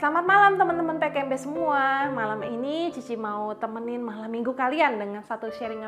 Selamat malam teman-teman PKMB semua. Malam ini Cici mau temenin malam minggu kalian dengan satu sharing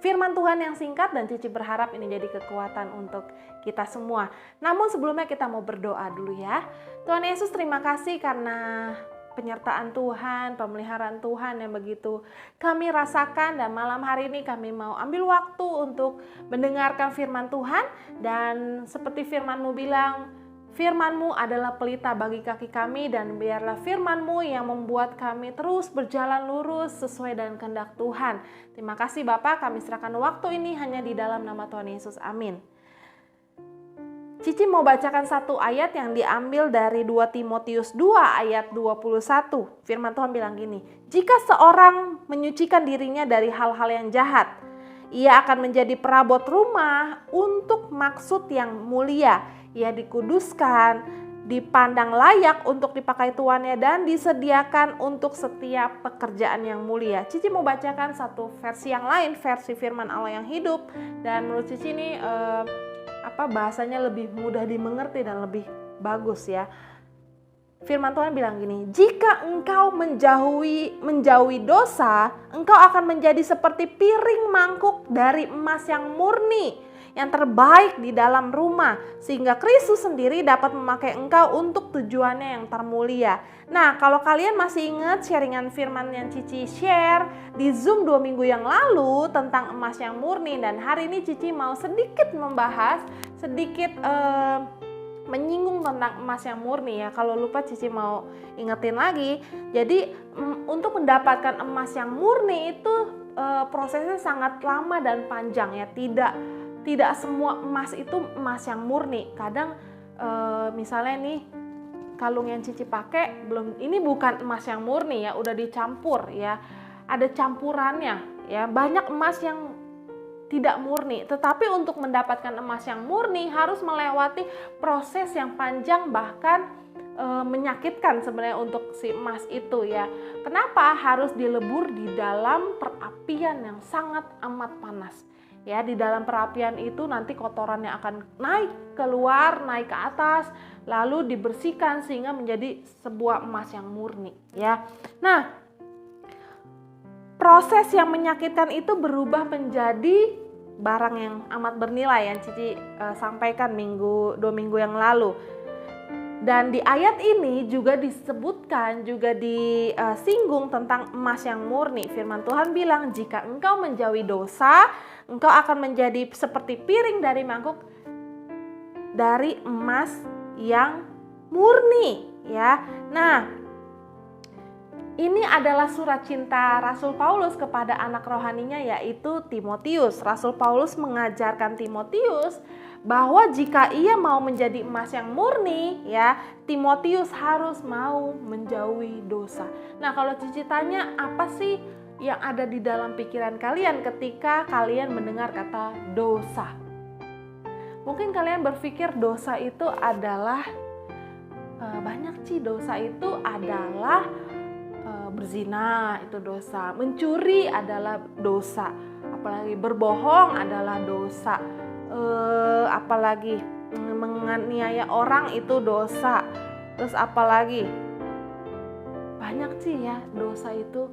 firman Tuhan yang singkat, dan Cici berharap ini jadi kekuatan untuk kita semua. Namun sebelumnya kita mau berdoa dulu ya. Tuhan Yesus, terima kasih karena penyertaan Tuhan, pemeliharaan Tuhan yang begitu kami rasakan, dan malam hari ini kami mau ambil waktu untuk mendengarkan firman Tuhan. Dan seperti firman-Mu bilang, firman-Mu adalah pelita bagi kaki kami, dan biarlah firman-Mu yang membuat kami terus berjalan lurus sesuai dengan kehendak Tuhan. Terima kasih Bapa, kami serahkan waktu ini hanya di dalam nama Tuhan Yesus. Amin. Cici mau bacakan satu ayat yang diambil dari 2 Timotius 2 ayat 21. Firman Tuhan bilang gini, jika seorang menyucikan dirinya dari hal-hal yang jahat, ia akan menjadi perabot rumah untuk maksud yang mulia. Ia dikuduskan, dipandang layak untuk dipakai tuannya, dan disediakan untuk setiap pekerjaan yang mulia. Cici mau bacakan satu versi yang lain, versi firman Allah yang hidup. Dan menurut Cici ini bahasanya lebih mudah dimengerti dan lebih bagus ya. Firman Tuhan bilang gini, jika engkau menjauhi dosa, engkau akan menjadi seperti piring mangkuk dari emas yang murni, yang terbaik di dalam rumah, sehingga Kristus sendiri dapat memakai engkau untuk tujuannya yang termulia. Nah, kalau kalian masih ingat sharingan firman yang Cici share di Zoom 2 minggu yang lalu tentang emas yang murni, dan hari ini Cici mau sedikit membahas, menyinggung tentang emas yang murni ya. Kalau lupa Cici mau ingetin lagi. Jadi untuk mendapatkan emas yang murni itu prosesnya sangat lama dan panjang ya. Tidak semua emas itu emas yang murni. Kadang misalnya nih kalung yang Cici pakai ini bukan emas yang murni ya, udah dicampur ya. Ada campurannya ya. Banyak emas yang tidak murni, tetapi untuk mendapatkan emas yang murni harus melewati proses yang panjang, bahkan menyakitkan sebenarnya untuk si emas itu ya. Kenapa? Harus dilebur di dalam perapian yang sangat amat panas. Ya, di dalam perapian itu nanti kotorannya akan naik keluar, naik ke atas, lalu dibersihkan sehingga menjadi sebuah emas yang murni ya. Nah, proses yang menyakitkan itu berubah menjadi barang yang amat bernilai yang Cici sampaikan 2 minggu yang lalu. Dan di ayat ini juga disebutkan, juga disinggung tentang emas yang murni. Firman Tuhan bilang, jika engkau menjauhi dosa, engkau akan menjadi seperti piring dari mangkuk dari emas yang murni ya. Nah, ini adalah surat cinta Rasul Paulus kepada anak rohaninya, yaitu Timotius. Rasul Paulus mengajarkan Timotius bahwa jika ia mau menjadi emas yang murni ya, Timotius harus mau menjauhi dosa. Nah, kalau Cici tanya, apa sih yang ada di dalam pikiran kalian ketika kalian mendengar kata dosa? Mungkin kalian berpikir dosa itu adalah banyak sih, dosa itu adalah berzina itu dosa, mencuri adalah dosa, apalagi berbohong adalah dosa, apalagi menganiaya orang itu dosa, terus apalagi banyak sih ya dosa itu,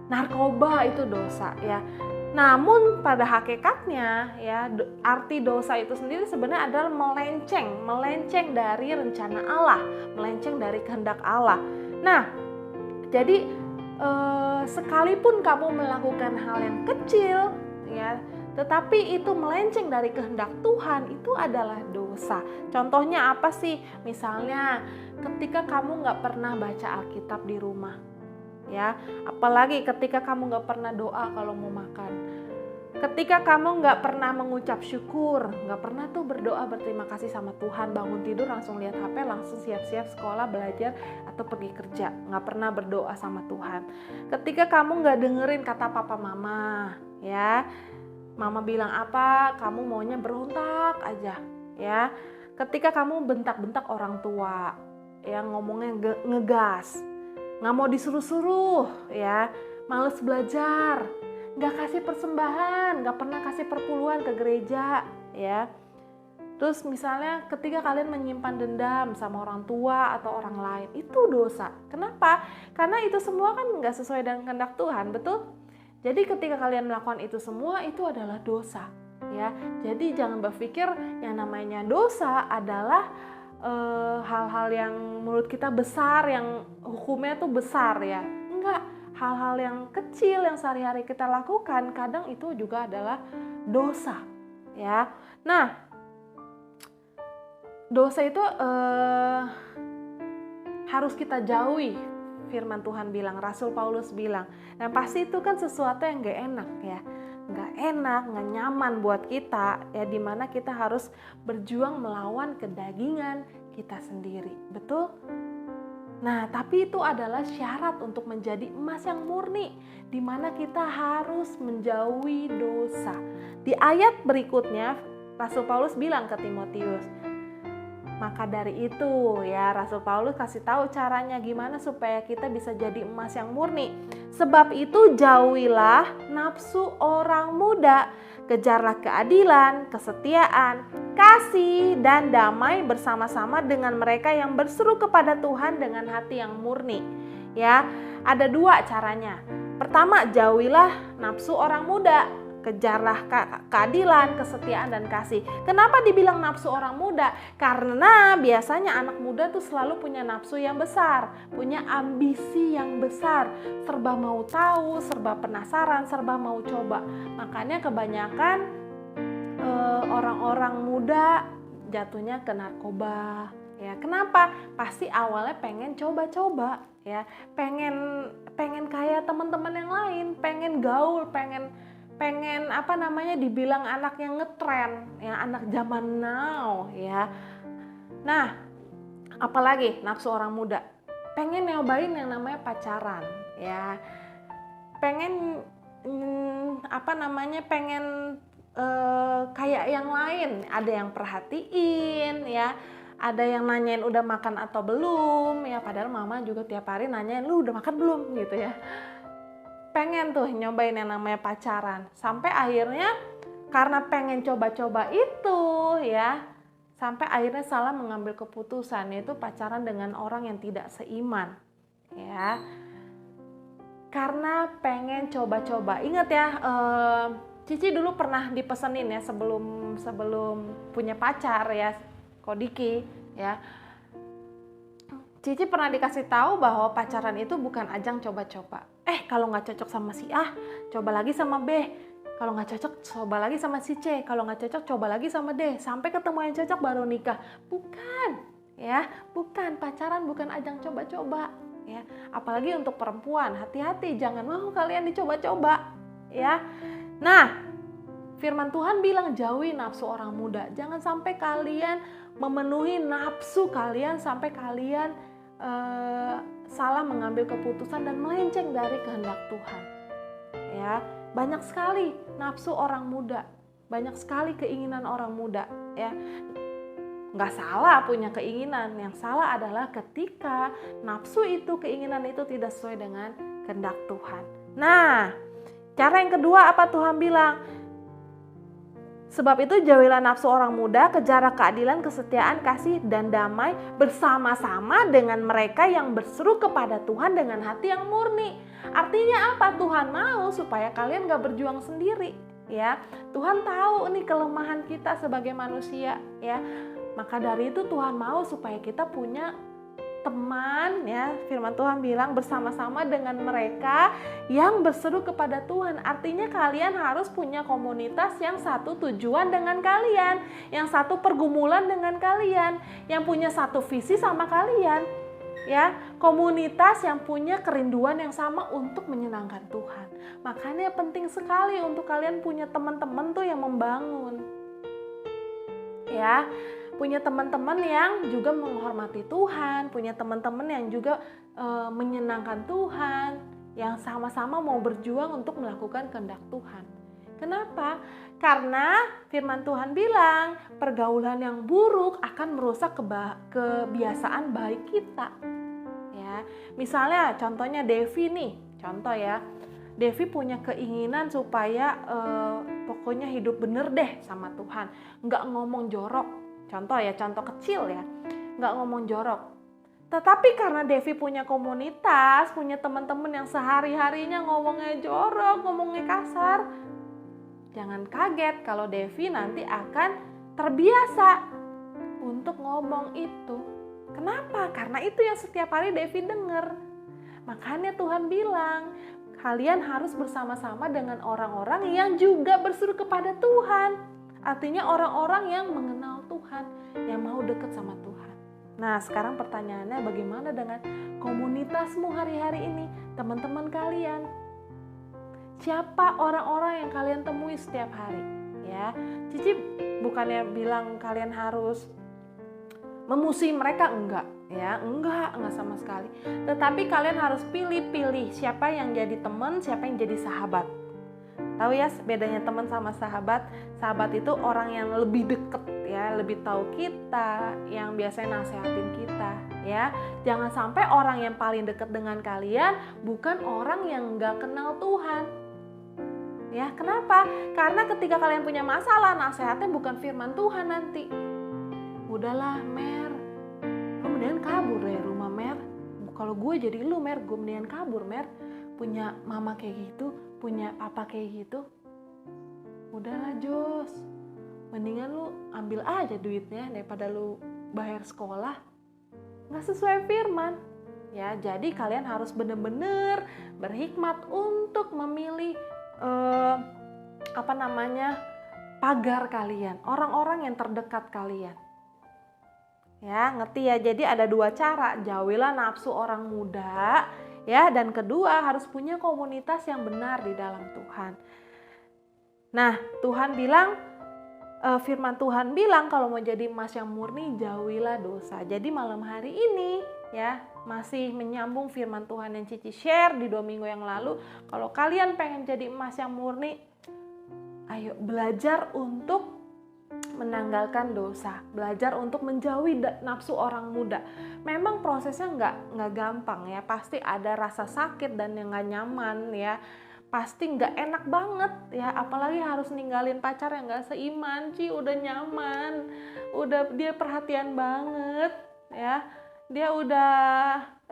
narkoba itu dosa ya. Namun pada hakikatnya ya, arti dosa itu sendiri sebenarnya adalah melenceng dari rencana Allah, melenceng dari kehendak Allah. Nah, jadi sekalipun kamu melakukan hal yang kecil ya, tetapi itu melenceng dari kehendak Tuhan, itu adalah dosa. Contohnya apa sih? Misalnya ketika kamu gak pernah baca Alkitab di rumah ya, apalagi ketika kamu gak pernah doa kalau mau makan, ketika kamu gak pernah mengucap syukur, gak pernah tuh berdoa berterima kasih sama Tuhan, bangun tidur langsung lihat HP, langsung siap-siap sekolah, belajar, atau pergi kerja, gak pernah berdoa sama Tuhan. Ketika kamu gak dengerin kata papa mama ya, mama bilang apa, kamu maunya berontak aja ya. Ketika kamu bentak-bentak orang tua ya, ngomongnya ngegas, gak mau disuruh-suruh ya, males belajar, gak kasih persembahan, gak pernah kasih perpuluhan ke gereja ya. Terus misalnya ketika kalian menyimpan dendam sama orang tua atau orang lain, itu dosa. Kenapa? Karena itu semua kan nggak sesuai dengan kehendak Tuhan, betul? Jadi ketika kalian melakukan itu semua, itu adalah dosa. Ya, jadi jangan berpikir yang namanya dosa adalah hal-hal yang menurut kita besar, yang hukumnya tuh besar ya. Enggak, hal-hal yang kecil yang sehari-hari kita lakukan, kadang itu juga adalah dosa. Ya, nah, dosa itu harus kita jauhi. Firman Tuhan bilang, Rasul Paulus bilang, dan pasti itu kan sesuatu yang gak enak ya, gak enak, gak nyaman buat kita ya, dimana kita harus berjuang melawan kedagingan kita sendiri, betul? Nah, tapi itu adalah syarat untuk menjadi emas yang murni, dimana kita harus menjauhi dosa. Di ayat berikutnya, Rasul Paulus bilang ke Timotius, maka dari itu ya, Rasul Paulus kasih tahu caranya gimana supaya kita bisa jadi emas yang murni. Sebab itu jauhilah nafsu orang muda, kejarlah keadilan, kesetiaan, kasih, dan damai bersama-sama dengan mereka yang berseru kepada Tuhan dengan hati yang murni. Ya, ada dua caranya. Pertama, jauhilah nafsu orang muda. Kejarlah keadilan, kesetiaan, dan kasih. Kenapa dibilang nafsu orang muda? Karena biasanya anak muda tuh selalu punya nafsu yang besar, punya ambisi yang besar, serba mau tahu, serba penasaran, serba mau coba. Makanya kebanyakan orang-orang muda jatuhnya ke narkoba. Ya, kenapa? Pasti awalnya pengen coba-coba, ya, pengen kayak teman-teman yang lain, pengen gaul, pengen dibilang anak yang ngetren, ya, anak zaman now ya. Nah, apalagi nafsu orang muda, pengen nyobain yang namanya pacaran ya. Pengen pengen kayak yang lain, ada yang perhatiin ya. Ada yang nanyain udah makan atau belum ya, padahal mama juga tiap hari nanyain lu udah makan belum gitu ya. Pengen tuh nyobain yang namanya pacaran. Sampai akhirnya karena pengen coba-coba itu ya, sampai akhirnya salah mengambil keputusan, yaitu pacaran dengan orang yang tidak seiman. Ya. Karena pengen coba-coba. Ingat ya, Cici dulu pernah dipesenin ya sebelum punya pacar ya, Kodiki ya. Cici pernah dikasih tahu bahwa pacaran itu bukan ajang coba-coba. Kalau nggak cocok sama si A, coba lagi sama B. Kalau nggak cocok, coba lagi sama si C. Kalau nggak cocok, coba lagi sama D. Sampai ketemu yang cocok baru nikah. Bukan, ya, bukan. Pacaran bukan ajang coba-coba. Ya, apalagi untuk perempuan, hati-hati, jangan mau kalian dicoba-coba. Ya, nah, Firman Tuhan bilang jauhi nafsu orang muda. Jangan sampai kalian memenuhi nafsu kalian sampai kalian salah mengambil keputusan dan melenceng dari kehendak Tuhan. Ya, banyak sekali nafsu orang muda, banyak sekali keinginan orang muda. Ya, nggak salah punya keinginan. Yang salah adalah ketika nafsu itu, keinginan itu tidak sesuai dengan kehendak Tuhan. Nah, cara yang kedua apa Tuhan bilang? Sebab itu jauhilah nafsu orang muda, kejarlah keadilan, kesetiaan, kasih, dan damai bersama-sama dengan mereka yang berseru kepada Tuhan dengan hati yang murni. Artinya apa? Tuhan mau supaya kalian gak berjuang sendiri. Ya, Tuhan tahu nih kelemahan kita sebagai manusia. Ya, maka dari itu Tuhan mau supaya kita punya teman, ya. Firman Tuhan bilang bersama-sama dengan mereka yang berseru kepada Tuhan. Artinya kalian harus punya komunitas yang satu tujuan dengan kalian, yang satu pergumulan dengan kalian, yang punya satu visi sama kalian, ya. Komunitas yang punya kerinduan yang sama untuk menyenangkan Tuhan. Makanya penting sekali untuk kalian punya teman-teman tuh yang membangun, ya. Punya teman-teman yang juga menghormati Tuhan, punya teman-teman yang juga menyenangkan Tuhan, yang sama-sama mau berjuang untuk melakukan kehendak Tuhan. Kenapa? Karena firman Tuhan bilang pergaulan yang buruk akan merusak kebiasaan baik kita. Ya, misalnya contohnya Devi nih, contoh ya. Devi punya keinginan supaya pokoknya hidup bener deh sama Tuhan, nggak ngomong jorok, Contoh ya, contoh kecil ya, nggak ngomong jorok. Tetapi karena Devi punya komunitas, punya teman-teman yang sehari-harinya ngomongnya jorok, ngomongnya kasar, jangan kaget kalau Devi nanti akan terbiasa untuk ngomong itu. Kenapa? Karena itu yang setiap hari Devi dengar. Makanya Tuhan bilang, kalian harus bersama-sama dengan orang-orang yang juga berseru kepada Tuhan. Artinya orang-orang yang mengenal Tuhan, yang mau dekat sama Tuhan. Nah, sekarang pertanyaannya, bagaimana dengan komunitasmu hari-hari ini, teman-teman kalian? Siapa orang-orang yang kalian temui setiap hari? Ya, Cici bukannya bilang kalian harus memusuhi mereka, enggak sama sekali. Tetapi kalian harus pilih-pilih siapa yang jadi teman, siapa yang jadi sahabat. Tahu ya bedanya teman sama sahabat? Sahabat itu orang yang lebih deket ya, lebih tahu kita, yang biasanya nasehatin kita ya. Jangan sampai orang yang paling dekat dengan kalian bukan orang yang nggak kenal Tuhan. Ya, kenapa? Karena ketika kalian punya masalah, nasehatnya bukan firman Tuhan nanti. Udahlah Mer, lu mendingan kabur dari rumah Mer. Kalau gue jadi lu Mer, gue mendingan kabur Mer. Punya mama kayak gitu, punya papa kayak gitu. Udahlah Jos, mendingan lu ambil aja duitnya daripada lu bayar sekolah. Nggak sesuai firman. Ya, jadi kalian harus benar-benar berhikmat untuk memilih pagar kalian, orang-orang yang terdekat kalian. Ya, ngerti ya? Jadi ada dua cara, jauhilah nafsu orang muda, ya, dan kedua harus punya komunitas yang benar di dalam Tuhan. Nah, Tuhan bilang, firman Tuhan bilang kalau mau jadi emas yang murni, jauhilah dosa. Jadi malam hari ini, ya, masih menyambung firman Tuhan yang Cici share di 2 minggu yang lalu. Kalau kalian pengen jadi emas yang murni, ayo belajar untuk menanggalkan dosa, belajar untuk menjauhi nafsu orang muda. Memang prosesnya nggak gampang ya, pasti ada rasa sakit dan yang nggak nyaman ya, pasti nggak enak banget ya, apalagi harus ninggalin pacar yang nggak seiman. Udah nyaman, udah dia perhatian banget ya, dia udah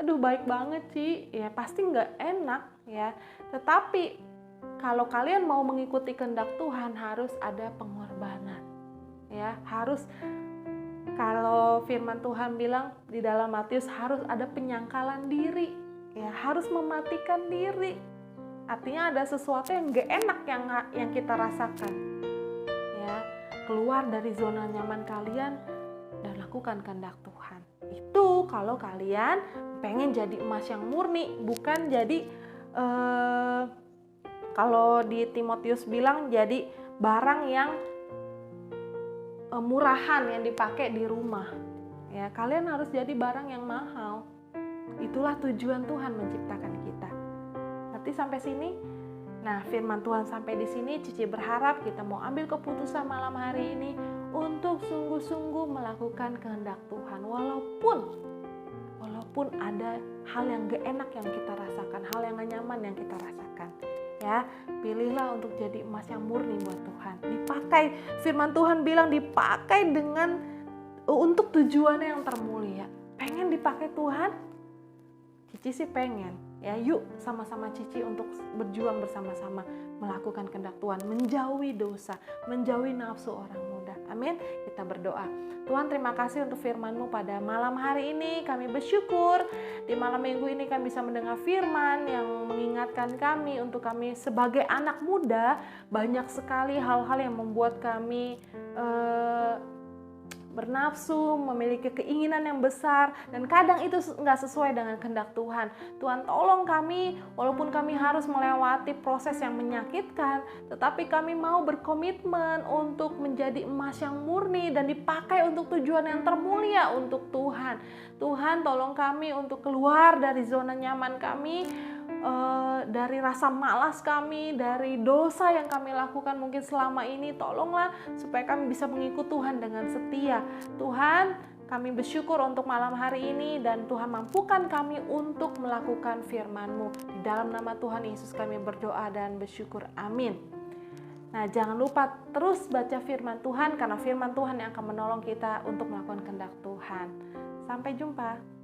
baik banget ya, pasti nggak enak ya. Tetapi kalau kalian mau mengikuti kehendak Tuhan harus ada pengorbanan. Ya, harus, kalau firman Tuhan bilang di dalam Matius harus ada penyangkalan diri, ya, harus mematikan diri. Artinya ada sesuatu yang gak enak yang kita rasakan. Ya, keluar dari zona nyaman kalian dan lakukan kehendak Tuhan. Itu kalau kalian pengen jadi emas yang murni, bukan jadi kalau di Timotius bilang jadi barang yang murahan yang dipakai di rumah. Ya, kalian harus jadi barang yang mahal. Itulah tujuan Tuhan menciptakan kita. Nanti sampai sini. Nah, firman Tuhan sampai di sini, Cici berharap kita mau ambil keputusan malam hari ini untuk sungguh-sungguh melakukan kehendak Tuhan. Walaupun ada hal yang gak enak yang kita rasakan, hal yang gak nyaman yang kita rasakan. Ya, pilihlah untuk jadi emas yang murni buat Tuhan. Dipakai, firman Tuhan bilang dipakai untuk tujuannya yang termulia. Pengen dipakai Tuhan? Cici sih pengen. Ya, yuk sama-sama Cici untuk berjuang bersama-sama melakukan kehendak Tuhan, menjauhi dosa, menjauhi nafsu orang muda. Amin. Kita berdoa. Tuhan, terima kasih untuk firman-Mu pada malam hari ini. Kami bersyukur di malam minggu ini kami bisa mendengar firman yang mengingatkan kami untuk kami sebagai anak muda, banyak sekali hal-hal yang membuat kami bernafsu, memiliki keinginan yang besar, dan kadang itu nggak sesuai dengan kehendak Tuhan. Tuhan, tolong kami, walaupun kami harus melewati proses yang menyakitkan, tetapi kami mau berkomitmen untuk menjadi emas yang murni dan dipakai untuk tujuan yang termulia untuk Tuhan. Tuhan, tolong kami untuk keluar dari zona nyaman kami, dari rasa malas kami, dari dosa yang kami lakukan mungkin selama ini. Tolonglah supaya kami bisa mengikut Tuhan dengan setia. Tuhan, kami bersyukur untuk malam hari ini, dan Tuhan mampukan kami untuk melakukan firman-Mu. Di dalam nama Tuhan Yesus kami berdoa dan bersyukur. Amin. Nah, jangan lupa terus baca firman Tuhan, karena firman Tuhan yang akan menolong kita untuk melakukan kehendak Tuhan. Sampai jumpa.